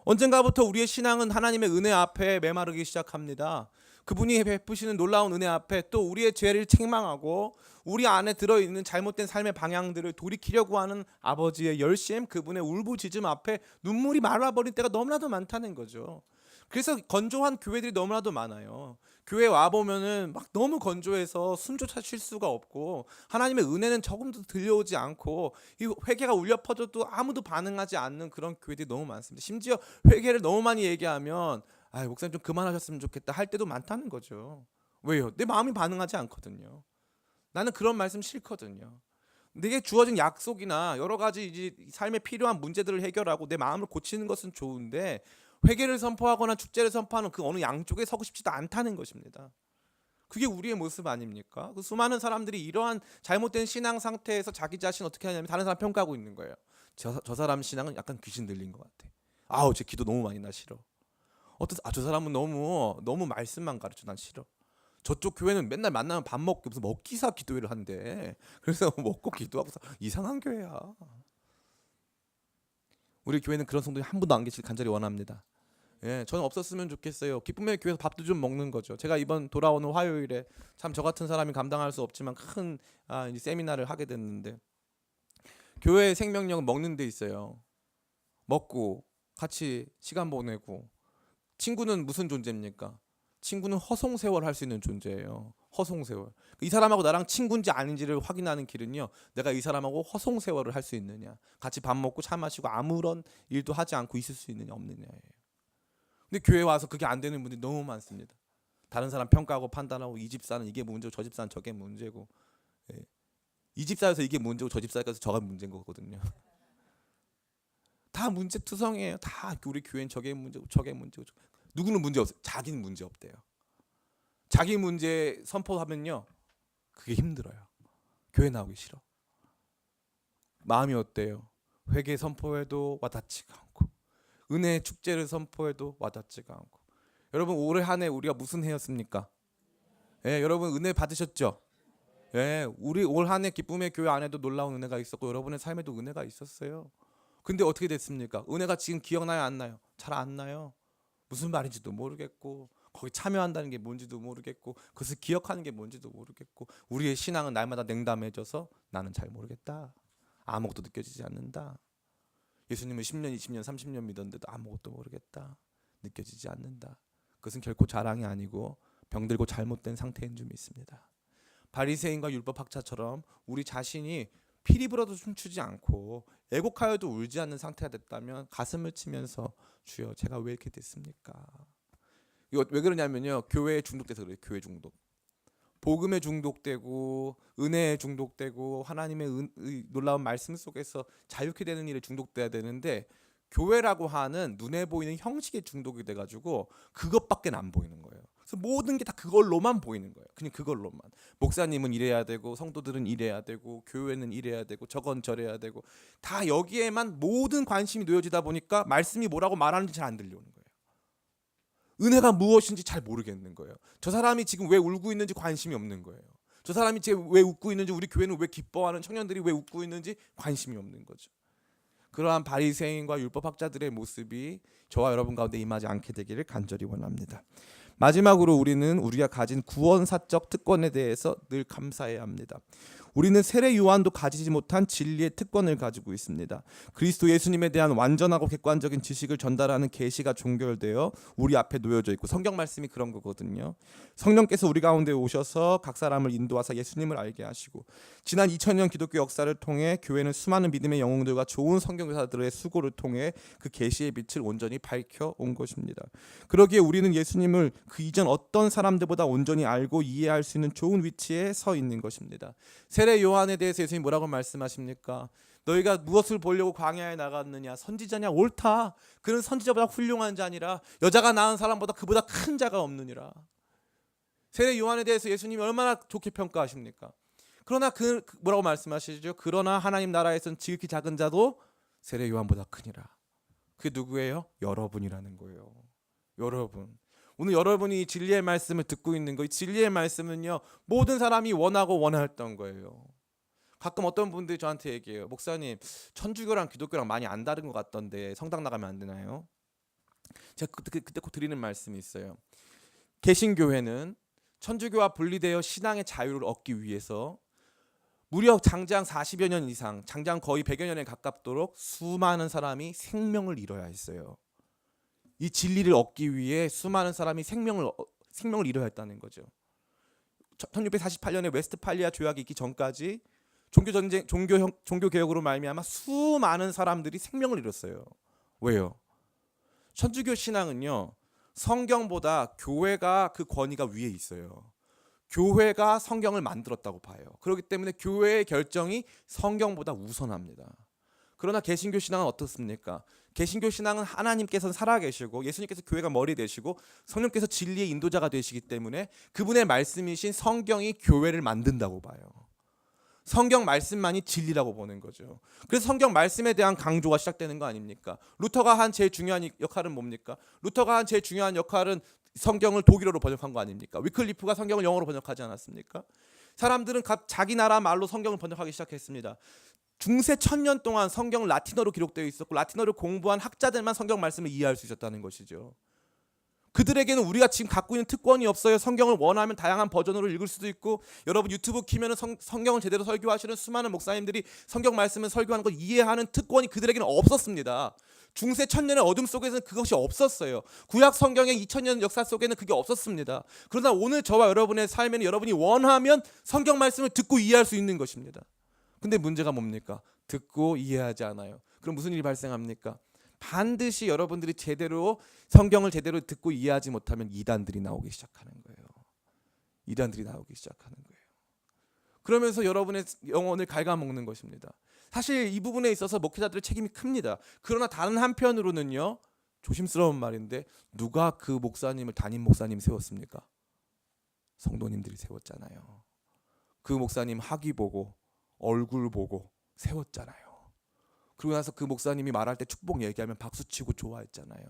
언젠가부터 우리의 신앙은 하나님의 은혜 앞에 메마르기 시작합니다. 그분이 베푸시는 놀라운 은혜 앞에 또 우리의 죄를 책망하고 우리 안에 들어있는 잘못된 삶의 방향들을 돌이키려고 하는 아버지의 열심, 그분의 울부짖음 앞에 눈물이 말라버린 때가 너무나도 많다는 거죠. 그래서 건조한 교회들이 너무나도 많아요. 교회 와 보면은 막 너무 건조해서 숨조차 쉴 수가 없고 하나님의 은혜는 조금도 들려오지 않고 이 회개가 울려 퍼져도 아무도 반응하지 않는 그런 교회들이 너무 많습니다. 심지어 회개를 너무 많이 얘기하면 목사님 좀 그만하셨으면 좋겠다 할 때도 많다는 거죠. 왜요? 내 마음이 반응하지 않거든요. 나는 그런 말씀 싫거든요. 내게 주어진 약속이나 여러 가지 이제 삶에 필요한 문제들을 해결하고 내 마음을 고치는 것은 좋은데 회개를 선포하거나 축제를 선포하는 그 어느 양쪽에 서고 싶지도 않다는 것입니다. 그게 우리의 모습 아닙니까? 그 수많은 사람들이 이러한 잘못된 신앙 상태에서 자기 자신 어떻게 하냐면 다른 사람 평가하고 있는 거예요. 저 사람 신앙은 약간 귀신 들린 것 같아. 제 기도 너무 많이 나 싫어. 저 사람은 너무 말씀만 가르쳐 난 싫어. 저쪽 교회는 맨날 만나면 밥 먹고 무슨 먹기사 기도회를 한대. 그래서 먹고 기도하고 이상한 교회야. 우리 교회는 그런 성도들이 한 분도 안 계시길 간절히 원합니다. 저는 없었으면 좋겠어요. 기쁨의 교회에서 밥도 좀 먹는 거죠. 제가 이번 돌아오는 화요일에 참 저 같은 사람이 감당할 수 없지만 큰 세미나를 하게 됐는데 교회의 생명력은 먹는 데 있어요. 먹고 같이 시간 보내고 친구는 무슨 존재입니까? 친구는 허송세월 할 수 있는 존재예요. 허송세월. 이 사람하고 나랑 친구인지 아닌지를 확인하는 길은요, 내가 이 사람하고 허송세월을 할 수 있느냐, 같이 밥 먹고 차 마시고 아무런 일도 하지 않고 있을 수 있느냐 없느냐예요. 근데 교회 와서 그게 안 되는 분들이 너무 많습니다. 다른 사람 평가하고 판단하고 이 집사는 이게 문제고 저 집사는 저게 문제고, 이 집사에서 이게 문제고 저 집사에서 저가 문제인 거거든요. 다 문제투성이에요. 다 우리 교회는 저게 문제고 저게 문제고. 누구는 문제 없어요. 자기는 문제 없대요. 자기 문제 선포하면요, 그게 힘들어요. 교회 나오기 싫어. 마음이 어때요? 회개 선포해도 와닿지가 않고 은혜의 축제를 선포해도 와닿지가 않고. 여러분 올해 한 해 우리가 무슨 해였습니까? 여러분 은혜 받으셨죠? 우리 올 한 해 기쁨의 교회 안에도 놀라운 은혜가 있었고 여러분의 삶에도 은혜가 있었어요. 근데 어떻게 됐습니까? 은혜가 지금 기억나요 안 나요? 잘 안 나요. 무슨 말인지도 모르겠고 거기 참여한다는 게 뭔지도 모르겠고 그것을 기억하는 게 뭔지도 모르겠고 우리의 신앙은 날마다 냉담해져서 나는 잘 모르겠다. 아무것도 느껴지지 않는다. 예수님은 10년, 20년, 30년 믿었는데도 아무것도 모르겠다. 느껴지지 않는다. 그것은 결코 자랑이 아니고 병들고 잘못된 상태인 줄 믿습니다. 바리새인과 율법학자처럼 우리 자신이 피리 불어도 춤추지 않고 애곡하여도 울지 않는 상태가 됐다면 가슴을 치면서 주여 제가 왜 이렇게 됐습니까? 이거 왜 그러냐면요, 교회에 중독돼서 그래요. 교회 중독. 복음에 중독되고 은혜에 중독되고 하나님의 놀라운 말씀 속에서 자유케 되는 일에 중독돼야 되는데 교회라고 하는 눈에 보이는 형식에 중독이 돼가지고 그것밖에 안 보이는 거예요. 그래서 모든 게 다 그걸로만 보이는 거예요. 그냥 그걸로만. 목사님은 이래야 되고 성도들은 이래야 되고 교회는 이래야 되고 저건 저래야 되고 다 여기에만 모든 관심이 놓여지다 보니까 말씀이 뭐라고 말하는지 잘 안 들려오는 거예요. 은혜가 무엇인지 잘 모르겠는 거예요. 저 사람이 지금 왜 울고 있는지 관심이 없는 거예요. 저 사람이 지금 왜 웃고 있는지, 우리 교회는 왜 기뻐하는 청년들이 왜 웃고 있는지 관심이 없는 거죠. 그러한 바리새인과 율법학자들의 모습이 저와 여러분 가운데 임하지 않게 되기를 간절히 원합니다. 마지막으로 우리는 우리가 가진 구원사적 특권에 대해서 늘 감사해야 합니다. 우리는 세례 요한도 가지지 못한 진리의 특권을 가지고 있습니다. 그리스도 예수님에 대한 완전하고 객관적인 지식을 전달하는 계시가 종결되어 우리 앞에 놓여져 있고 성경 말씀이 그런 거거든요. 성령께서 우리 가운데 오셔서 각 사람을 인도하사 예수님을 알게 하시고 지난 2000년 기독교 역사를 통해 교회는 수많은 믿음의 영웅들과 좋은 성경교사들의 수고를 통해 그 계시의 빛을 온전히 밝혀온 것입니다. 그러기에 우리는 예수님을 그 이전 어떤 사람들보다 온전히 알고 이해할 수 있는 좋은 위치에 서 있는 것입니다. 세례 요한에 대해서 예수님이 뭐라고 말씀하십니까? 너희가 무엇을 보려고 광야에 나갔느냐? 선지자냐? 옳다. 그는 선지자보다 훌륭한 자니라. 여자가 낳은 사람보다 그보다 큰 자가 없느니라. 세례 요한에 대해서 예수님이 얼마나 좋게 평가하십니까? 그러나 뭐라고 말씀하시죠? 그러나 하나님 나라에선 지극히 작은 자도 세례 요한보다 크니라. 그게 누구예요? 여러분이라는 거예요. 여러분. 오늘 여러분이 진리의 말씀을 듣고 있는 거, 이 진리의 말씀은요, 모든 사람이 원하고 원했던 거예요. 가끔 어떤 분들이 저한테 얘기해요. 목사님, 천주교랑 기독교랑 많이 안 다른 것 같던데 성당 나가면 안 되나요? 제가 그때 꼭 드리는 말씀이 있어요. 개신교회는 천주교와 분리되어 신앙의 자유를 얻기 위해서 무려 장장 40여 년 이상, 장장 거의 100여 년에 가깝도록 수많은 사람이 생명을 잃어야 했어요. 이 진리를 얻기 위해 수많은 사람이 생명을 잃어야 했다는 거죠. 1648년에 웨스트팔리아 조약이 있기 전까지 종교 개혁으로 말미암아 수많은 사람들이 생명을 잃었어요. 왜요? 천주교 신앙은요, 성경보다 교회가 그 권위가 위에 있어요. 교회가 성경을 만들었다고 봐요. 그렇기 때문에 교회의 결정이 성경보다 우선합니다. 그러나 개신교 신앙은 어떻습니까? 개신교 신앙은 하나님께서는 살아계시고 예수님께서 교회가 머리 되시고 성령께서 진리의 인도자가 되시기 때문에 그분의 말씀이신 성경이 교회를 만든다고 봐요. 성경 말씀만이 진리라고 보는 거죠. 그래서 성경 말씀에 대한 강조가 시작되는 거 아닙니까? 루터가 한 제일 중요한 역할은 뭡니까? 루터가 한 제일 중요한 역할은 성경을 독일어로 번역한 거 아닙니까? 위클리프가 성경을 영어로 번역하지 않았습니까? 사람들은 자기 나라 말로 성경을 번역하기 시작했습니다. 중세 1000년 동안 성경은 라틴어로 기록되어 있었고 라틴어를 공부한 학자들만 성경 말씀을 이해할 수 있었다는 것이죠. 그들에게는 우리가 지금 갖고 있는 특권이 없어요. 성경을 원하면 다양한 버전으로 읽을 수도 있고, 여러분 유튜브 키면은 성경을 제대로 설교하시는 수많은 목사님들이 성경 말씀을 설교하는 걸 이해하는 특권이 그들에게는 없었습니다. 중세 1000년의 어둠 속에서는 그것이 없었어요. 구약 성경의 2000년 역사 속에는 그게 없었습니다. 그러나 오늘 저와 여러분의 삶에는 여러분이 원하면 성경 말씀을 듣고 이해할 수 있는 것입니다. 근데 문제가 뭡니까? 듣고 이해하지 않아요. 그럼 무슨 일이 발생합니까? 반드시 여러분들이 성경을 제대로 듣고 이해하지 못하면 이단들이 나오기 시작하는 거예요. 이단들이 나오기 시작하는 거예요. 그러면서 여러분의 영혼을 갉아먹는 것입니다. 사실 이 부분에 있어서 목회자들의 책임이 큽니다. 그러나 다른 한편으로는요, 조심스러운 말인데 누가 그 목사님을 담임 목사님 세웠습니까? 성도님들이 세웠잖아요. 그 목사님 학위 보고 얼굴 보고 세웠잖아요. 그러고 나서 그 목사님이 말할 때 축복 얘기하면 박수치고 좋아했잖아요.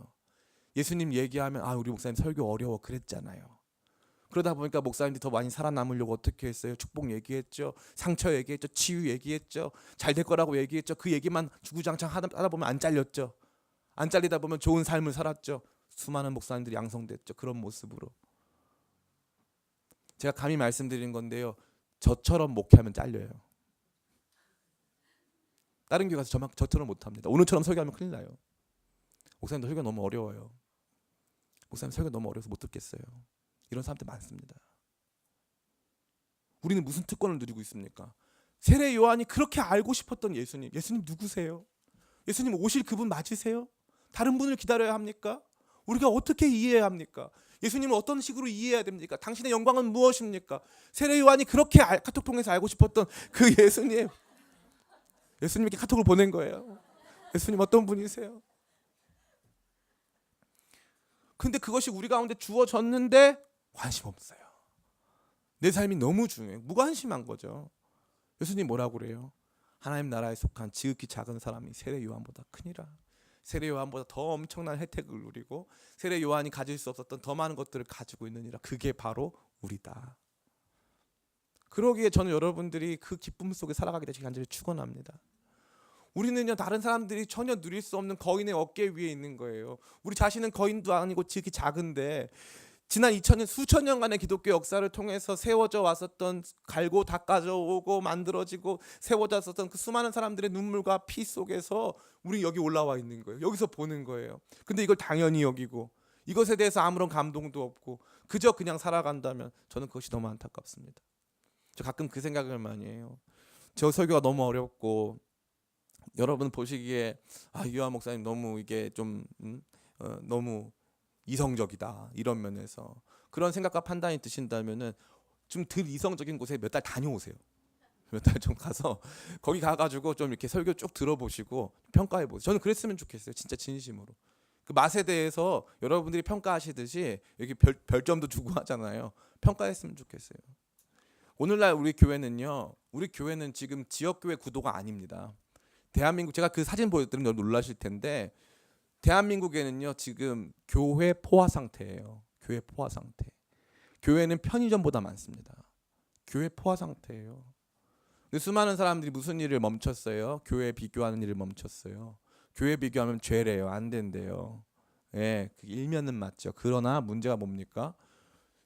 예수님 얘기하면 우리 목사님 설교 어려워 그랬잖아요. 그러다 보니까 목사님들이 더 많이 살아남으려고 어떻게 했어요? 축복 얘기했죠. 상처 얘기했죠. 치유 얘기했죠. 잘 될 거라고 얘기했죠. 그 얘기만 주구장창 하다 보면 안 잘렸죠. 안 잘리다 보면 좋은 삶을 살았죠. 수많은 목사님들이 양성됐죠. 그런 모습으로. 제가 감히 말씀드리는 건데요. 저처럼 목회하면 잘려요. 다른 교회 가서 저처럼 못합니다. 오늘처럼 설교하면 큰일 나요. 목사님 설교 너무 어려워요. 목사님 설교 너무 어려워서 못 듣겠어요. 이런 사람들 많습니다. 우리는 무슨 특권을 누리고 있습니까? 세례 요한이 그렇게 알고 싶었던 예수님 누구세요? 예수님 오실 그분 맞으세요? 다른 분을 기다려야 합니까? 우리가 어떻게 이해해야 합니까? 예수님을 어떤 식으로 이해해야 됩니까? 당신의 영광은 무엇입니까? 세례 요한이 그렇게 카톡 통해서 알고 싶었던 그 예수님께 카톡을 보낸 거예요. 예수님 어떤 분이세요? 근데 그것이 우리 가운데 주어졌는데 관심 없어요. 내 삶이 너무 중요해요. 무관심한 거죠. 예수님 뭐라고 그래요? 하나님 나라에 속한 지극히 작은 사람이 세례 요한보다 크니라. 세례 요한보다 더 엄청난 혜택을 누리고 세례 요한이 가질 수 없었던 더 많은 것들을 가지고 있느니라. 그게 바로 우리다. 그러기에 저는 여러분들이 그 기쁨 속에 살아가게 되시길 간절히 축원합니다. 우리는요, 다른 사람들이 전혀 누릴 수 없는 거인의 어깨 위에 있는 거예요. 우리 자신은 거인도 아니고 지극히 작은데 지난 2000년 수천 년간의 기독교 역사를 통해서 세워져 왔었던, 갈고 닦아져 오고 만들어지고 세워져 왔었던 그 수많은 사람들의 눈물과 피 속에서 우리 여기 올라와 있는 거예요. 여기서 보는 거예요. 근데 이걸 당연히 여기고 이것에 대해서 아무런 감동도 없고 그저 그냥 살아간다면 저는 그것이 너무 안타깝습니다. 저 가끔 그 생각을 많이 해요. 저 설교가 너무 어렵고 여러분 보시기에 유한 목사님 너무 이게 좀 너무 이성적이다 이런 면에서 그런 생각과 판단이 드신다면은 좀 덜 이성적인 곳에 몇 달 다녀오세요. 몇 달 좀 가서 거기 가가지고 좀 이렇게 설교 쭉 들어보시고 평가해 보세요. 저는 그랬으면 좋겠어요. 진짜 진심으로. 그 맛에 대해서 여러분들이 평가하시듯이 여기 별점도 주고 하잖아요. 평가했으면 좋겠어요. 오늘날 우리 교회는 지금 지역교회 구도가 아닙니다. 대한민국, 제가 그 사진 보여드리면 놀라실 텐데 대한민국에는요 지금 교회 포화 상태예요. 교회 포화 상태. 교회는 편의점보다 많습니다. 교회 포화 상태예요. 수많은 사람들이 무슨 일을 멈췄어요? 교회 비교하는 일을 멈췄어요. 교회 비교하면 죄래요. 안 된대요. 예, 그 일면은 맞죠. 그러나 문제가 뭡니까?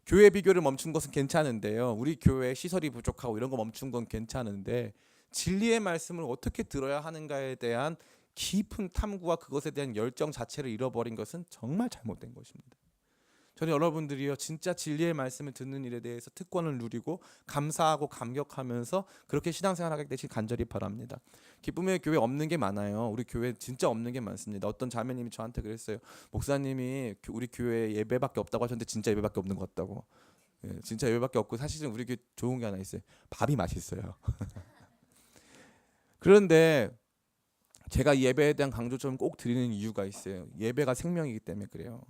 교회 비교를 멈춘 것은 괜찮은데요. 우리 교회 시설이 부족하고 이런 거 멈춘 건 괜찮은데 진리의 말씀을 어떻게 들어야 하는가에 대한 깊은 탐구와 그것에 대한 열정 자체를 잃어버린 것은 정말 잘못된 것입니다. 저는 여러분들이요 진짜 진리의 말씀을 듣는 일에 대해서 특권을 누리고 감사하고 감격하면서 그렇게 신앙생활하게 되시길 간절히 바랍니다. 기쁨의 교회 없는 게 많아요. 우리 교회 진짜 없는 게 많습니다. 어떤 자매님이 저한테 그랬어요. 목사님이 우리 교회 예배밖에 없다고 하셨는데 진짜 예배밖에 없는 것 같다고. 예, 진짜 예배밖에 없고 사실은 우리 교회 좋은 게 하나 있어요. 밥이 맛있어요. 그런데 제가 예배에 대한 강조점을 꼭 드리는 이유가 있어요. 예배가 생명이기 때문에 그래요.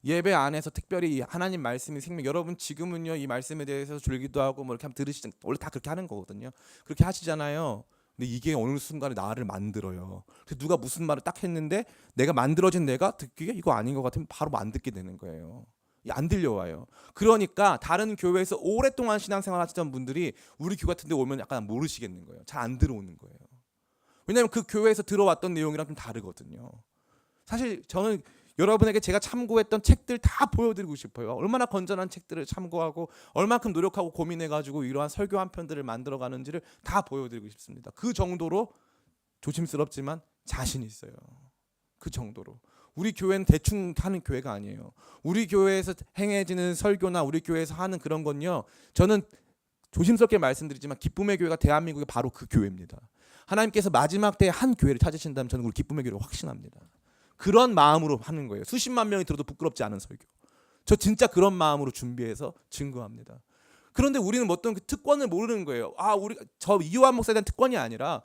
예배 안에서 특별히 하나님 말씀이 생명. 여러분 지금은요 이 말씀에 대해서 줄기도 하고 뭐 이렇게 하면 들으시죠. 원래 다 그렇게 하는 거거든요. 그렇게 하시잖아요. 근데 이게 어느 순간에 나를 만들어요. 그래서 누가 무슨 말을 딱 했는데 내가 만들어진 내가 듣기에 이거 아닌 것 같으면 바로 안 듣게 되는 거예요. 안 들려와요. 그러니까 다른 교회에서 오랫동안 신앙생활 하시던 분들이 우리 교회 같은 데 오면 약간 모르시겠는 거예요. 잘 안 들어오는 거예요. 왜냐하면 그 교회에서 들어왔던 내용이랑 좀 다르거든요. 사실 저는 여러분에게 제가 참고했던 책들 다 보여드리고 싶어요. 얼마나 건전한 책들을 참고하고 얼만큼 노력하고 고민해가지고 이러한 설교 한 편들을 만들어가는지를 다 보여드리고 싶습니다. 그 정도로 조심스럽지만 자신 있어요. 그 정도로. 우리 교회는 대충 하는 교회가 아니에요. 우리 교회에서 행해지는 설교나 우리 교회에서 하는 그런 건요. 저는 조심스럽게 말씀드리지만 기쁨의 교회가 대한민국의 바로 그 교회입니다. 하나님께서 마지막 때에 한 교회를 찾으신다면 저는 우리 기쁨의 교회를 확신합니다. 그런 마음으로 하는 거예요. 수십만 명이 들어도 부끄럽지 않은 설교. 저 진짜 그런 마음으로 준비해서 증거합니다. 그런데 우리는 어떤 그 특권을 모르는 거예요. 저 이요한 목사에 대한 특권이 아니라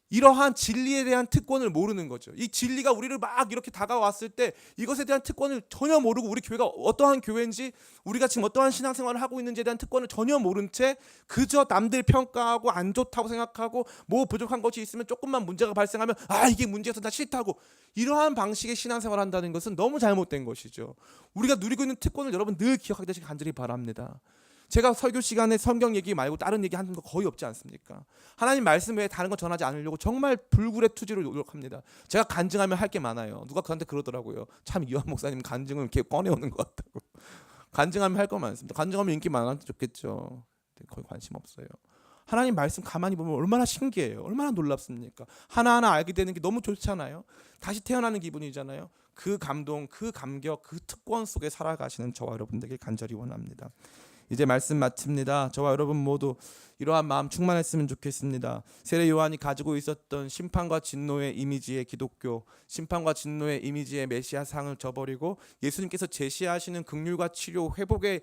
이러한 진리에 대한 특권을 모르는 거죠. 이 진리가 우리를 막 이렇게 다가왔을 때 이것에 대한 특권을 전혀 모르고 우리 교회가 어떠한 교회인지 우리가 지금 어떠한 신앙생활을 하고 있는지에 대한 특권을 전혀 모른 채 그저 남들 평가하고 안 좋다고 생각하고 뭐 부족한 것이 있으면 조금만 문제가 발생하면 이게 문제여서 나 싫다고 이러한 방식의 신앙생활을 한다는 것은 너무 잘못된 것이죠. 우리가 누리고 있는 특권을 여러분 늘 기억하게 되시길 간절히 바랍니다. 제가 설교 시간에 성경 얘기 말고 다른 얘기 하는 거 거의 없지 않습니까? 하나님 말씀 외에 다른 거 전하지 않으려고 정말 불굴의 투지로 노력합니다. 제가 간증하면 할 게 많아요. 누가 저한테 그러더라고요. 참 이완 목사님 간증을 이렇게 꺼내오는 것 같다고. 간증하면 할 거 많습니다. 간증하면 인기 많아도 좋겠죠. 거의 관심 없어요. 하나님 말씀 가만히 보면 얼마나 신기해요. 얼마나 놀랍습니까? 하나하나 알게 되는 게 너무 좋잖아요. 다시 태어나는 기분이잖아요. 그 감동, 그 감격, 그 특권 속에 살아가시는 저와 여러분들에게 간절히 원합니다. 이제 말씀 마칩니다. 저와 여러분 모두 이러한 마음 충만했으면 좋겠습니다. 세례 요한이 가지고 있었던 심판과 진노의 이미지의 기독교, 심판과 진노의 이미지의 메시아상을 저버리고 예수님께서 제시하시는 긍휼과 치료, 회복의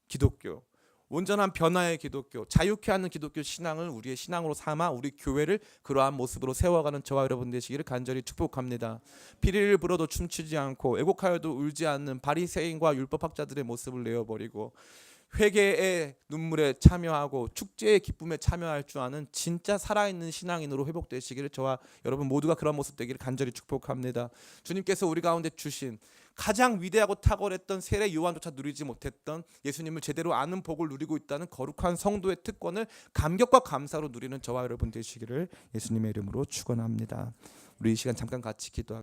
기독교, 온전한 변화의 기독교, 자유케 하는 기독교 신앙을 우리의 신앙으로 삼아 우리 교회를 그러한 모습으로 세워가는 저와 여러분 되시기를 간절히 축복합니다. 피리를 불어도 춤추지 않고 애곡하여도 울지 않는 바리새인과 율법학자들의 모습을 내어버리고 회개의 눈물에 참여하고 축제의 기쁨에 참여할 줄 아는 진짜 살아있는 신앙인으로 회복되시기를 저와 여러분 모두가 그런 모습 되기를 간절히 축복합니다. 주님께서 우리 가운데 주신 가장 위대하고 탁월했던 세례 요한조차 누리지 못했던 예수님을 제대로 아는 복을 누리고 있다는 거룩한 성도의 특권을 감격과 감사로 누리는 저와 여러분 되시기를 예수님의 이름으로 축원합니다. 우리 이 시간 잠깐 같이 기도하겠습니다.